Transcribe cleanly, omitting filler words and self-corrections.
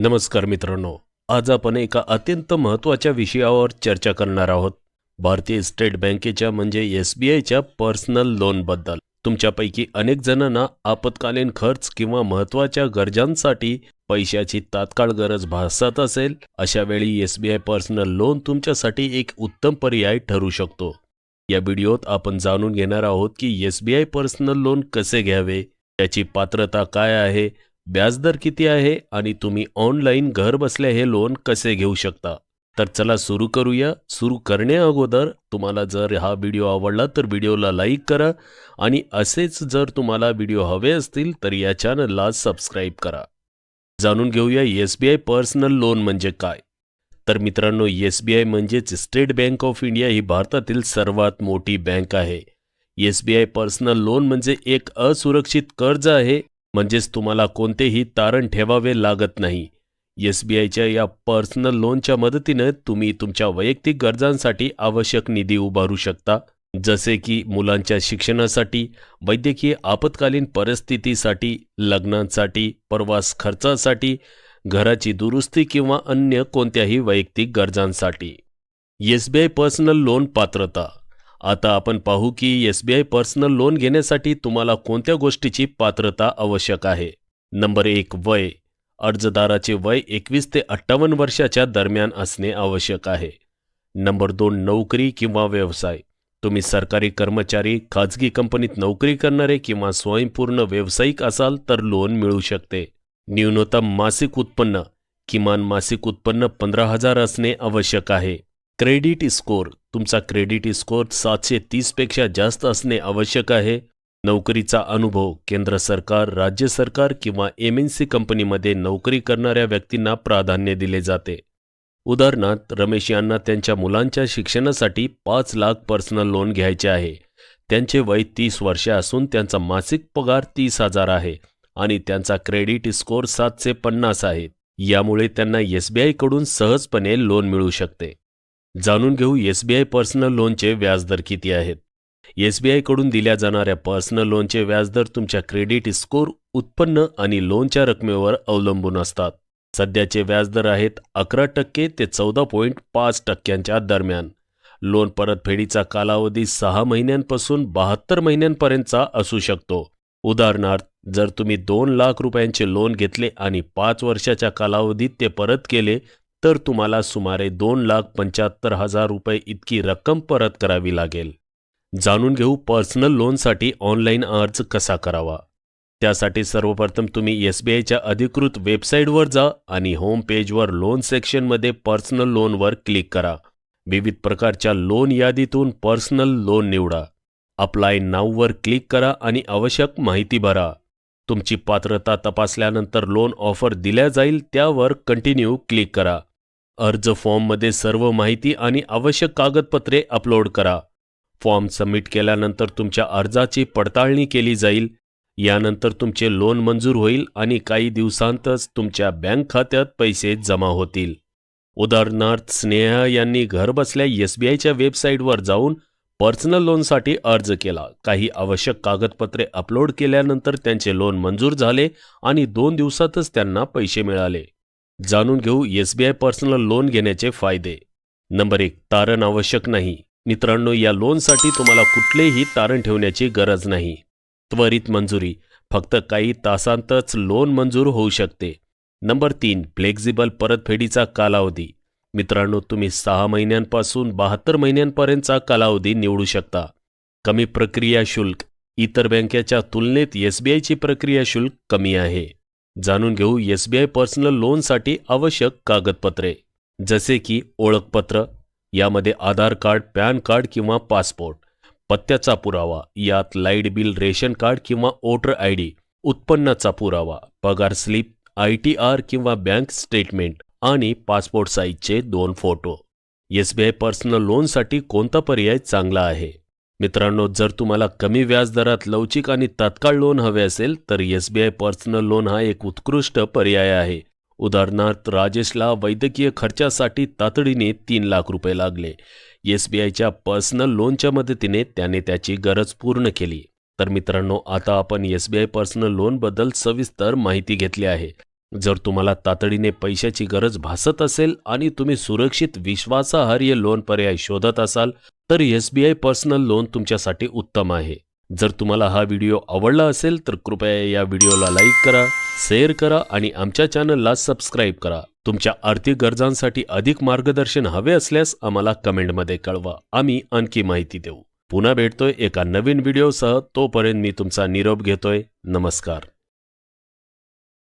नमस्कार मित्रांनो, आज आपण एका अत्यंत महत्त्वाच्या विषयावर चर्चा करणार आहोत. भारतीय स्टेट बँकेच्या म्हणजे SBIच्या पर्सनल लोनबद्दल. तुमच्यापैकी अनेक जणांना आपत्कालीन खर्च किंवा महत्त्वाच्या गरजांसाठी पैशाची तात्काळ गरज भासत असेल, अशा वेळी SBI पर्सनल लोन तुमच्यासाठी एक उत्तम पर्याय ठरू शकतो. या व्हिडिओत आपण जाणून घेणार आहोत की SBI पर्सनल लोन कसे घ्यावे, त्याची पात्रता काय आहे, व्याजदर किती आहे आणि तुम्ही ऑनलाईन घर बसल्या हे लोन कसे घेऊ शकता. तर चला सुरू करूया. सुरू करण्याअगोदर तुम्हाला जर हा व्हिडिओ आवडला तर व्हिडिओला लाईक करा आणि असेच जर तुम्हाला व्हिडिओ हवे असतील तर या चॅनलला सबस्क्राईब करा. जाणून घेऊया SBI पर्सनल लोन म्हणजे काय. तर मित्रांनो, SBI म्हणजेच स्टेट बँक ऑफ इंडिया ही भारतातील सर्वात मोठी बँक आहे. SBI पर्सनल लोन म्हणजे एक असुरक्षित कर्ज आहे, म्हणजेच तुम्हाला कोणतेही तारण ठेवावे लागत नाही. SBIच्या या पर्सनल लोनच्या मदतीने तुम्ही तुमच्या वैयक्तिक गरजांसाठी आवश्यक निधी उभारू शकता, जसे की मुलांच्या शिक्षणासाठी, वैद्यकीय आपत्कालीन परिस्थितीसाठी, लग्नांसाठी, प्रवास खर्चासाठी, घराची दुरुस्ती किंवा अन्य कोणत्याही वैयक्तिक गरजांसाठी. SBI पर्सनल लोन पात्रता. आता आपण पाहू की SBI पर्सनल लोन घेण्यासाठी तुम्हाला कोणत्या गोष्टीची पात्रता आवश्यक आहे. नंबर 1, वय. अर्जदाराचे वय 21 ते 58 वर्षाच्या दरम्यान असणे आवश्यक आहे. नंबर 2, नोकरी किंवा व्यवसाय. तुम्ही सरकारी कर्मचारी, खाजगी कंपनीत नोकरी करणारे किंवा स्वयंपूर्ण व्यावसायिक असाल तर लोन मिळू शकते. न्यूनतम मासिक उत्पन्न. किमान मासिक उत्पन्न 15,000 असणे आवश्यक आहे. Credit score. तुमचा क्रेडिट स्कोअर 730 पेक्षा जास्त असणे आवश्यक आहे. नोकरीचा अनुभव. केंद्र सरकार, राज्य सरकार किंवा MNC कंपनीमध्ये नोकरी करणाऱ्या व्यक्तींना प्राधान्य दिले जाते. उदाहरणार्थ, रमेश यांना त्यांच्या मुलांच्या शिक्षणासाठी 5 लाख पर्सनल लोन घ्यायचे आहे. त्यांचे वय 30 वर्ष असून त्यांचा मासिक पगार 30,000 आहे आणि त्यांचा क्रेडिट स्कोअर 750 आहे. यामुळे त्यांना SBI कडून सहजपणे लोन मिळू शकते. जाणून घेऊ SBI पर्सनल लोनचे व्याजदर किती आहेत. SBI कडून दिल्या जाणाऱ्या पर्सनल लोनचे व्याजदर तुमच्या क्रेडिट स्कोअर, उत्पन्न आणि लोनच्या रकमेवर अवलंबून असतात. सध्याचे व्याजदर आहेत 11% ते 14.5% दरम्यान. लोन परतफेडीचा कालावधी 6 महिन्यांपासून 72 महिन्यांपर्यंतचा असू शकतो. उदाहरणार्थ, जर तुम्ही 2 लाख रुपयांचे लोन घेतले आणि 5 वर्षाच्या कालावधीत ते परत केले तर तुम्हाला सुमारे 2,75,000 रुपये इतकी रक्कम परत करावी लागेल. जाणून घेऊ पर्सनल लोनसाठी ऑनलाईन अर्ज कसा करावा. त्यासाठी सर्वप्रथम तुम्ही SBIच्या अधिकृत वेबसाईटवर जा आणि होम पेजवर लोन सेक्शनमध्ये पर्सनल लोनवर क्लिक करा. विविध प्रकारच्या लोन यादीतून पर्सनल लोन निवडा. अप्लाय नाऊवर क्लिक करा आणि आवश्यक माहिती भरा. तुमची पात्रता तपासल्यानंतर लोन ऑफर दिल्या जाईल त्यावर कंटिन्यू क्लिक करा. अर्ज फॉर्ममध्ये सर्व माहिती आणि आवश्यक कागदपत्रे अपलोड करा. फॉर्म सबमिट केल्यानंतर तुमच्या अर्जाची पडताळणी केली जाईल. यानंतर तुमचे लोन मंजूर होईल आणि काही दिवसांतच तुमच्या बँक खात्यात पैसे जमा होतील. उदाहरणार्थ, स्नेहा यांनी घरबसल्या SBIच्या वेबसाईटवर जाऊन पर्सनल लोनसाठी अर्ज केला. काही आवश्यक कागदपत्रे अपलोड केल्यानंतर त्यांचे लोन मंजूर झाले आणि 2 दिवसातच त्यांना पैसे मिळाले. जाणून घेऊ SBI पर्सनल लोन घेण्याचे फायदे. नंबर 1, तारण आवश्यक नाही. मित्रांनो, या लोनसाठी तुम्हाला कुठलेही तारण ठेवण्याची गरज नाही. त्वरित मंजुरी. फक्त काही तासांतच लोन मंजूर होऊ शकते. नंबर 3, फ्लेक्झिबल परतफेडीचा कालावधी. मित्रांनो, तुम्ही 6 महिन्यांपासून 72 महिन्यांपर्यंतचा कालावधी निवडू शकता. कमी प्रक्रिया शुल्क. इतर बँकेच्या तुलनेत SBIची प्रक्रिया शुल्क कमी आहे. जाणून घेऊ SBI पर्सनल लोनसाठी आवश्यक कागदपत्रे. जसे की ओळखपत्र. यामध्ये आधार कार्ड, पॅन कार्ड किंवा पासपोर्ट. पत्त्याचा पुरावा. यात लाईट बिल, रेशन कार्ड किंवा वोटर ID. उत्पन्नाचा पुरावा. पगार स्लिप, ITR किंवा बँक स्टेटमेंट आणि पासपोर्ट साईजचे 2 फोटो. SBI पर्सनल लोनसाठी कोणता पर्याय चांगला आहे. मित्रांनो, जर तुम्हाला कमी व्याजदरात लवचिक आणि तात्काळ लोन हवे असेल तर SBI पर्सनल लोन हा एक उत्कृष्ट पर्याय आहे. उदाहरणार्थ, राजेशला वैद्यकीय खर्चासाठी तातडीने 3 लाख रुपये लागले. SBIच्या पर्सनल लोनच्या मदतीने त्याने त्याची गरज पूर्ण केली. तर मित्रांनो, आता आपण SBI पर्सनल लोनबद्दल सविस्तर माहिती घेतली आहे. जर तुम्हाला तातडीने पैशाची गरज भासत असेल आणि तुम्ही सुरक्षित विश्वासार्ह लोन पर्याय शोधत असाल तर SBI पर्सनल लोन तुमच्यासाठी उत्तम आहे. जर तुम्हाला हा व्हिडिओ आवडला असेल तर कृपया या व्हिडिओला लाईक करा, शेअर करा आणि आमच्या चॅनलला सबस्क्राईब करा. तुमच्या आर्थिक गरजांसाठी अधिक मार्गदर्शन हवे असल्यास आम्हाला कमेंटमध्ये कळवा. आम्ही आणखी माहिती देऊ. पुन्हा भेटतोय एका नवीन व्हिडिओसह. तोपर्यंत मी तुमचा निरोप घेतोय. नमस्कार.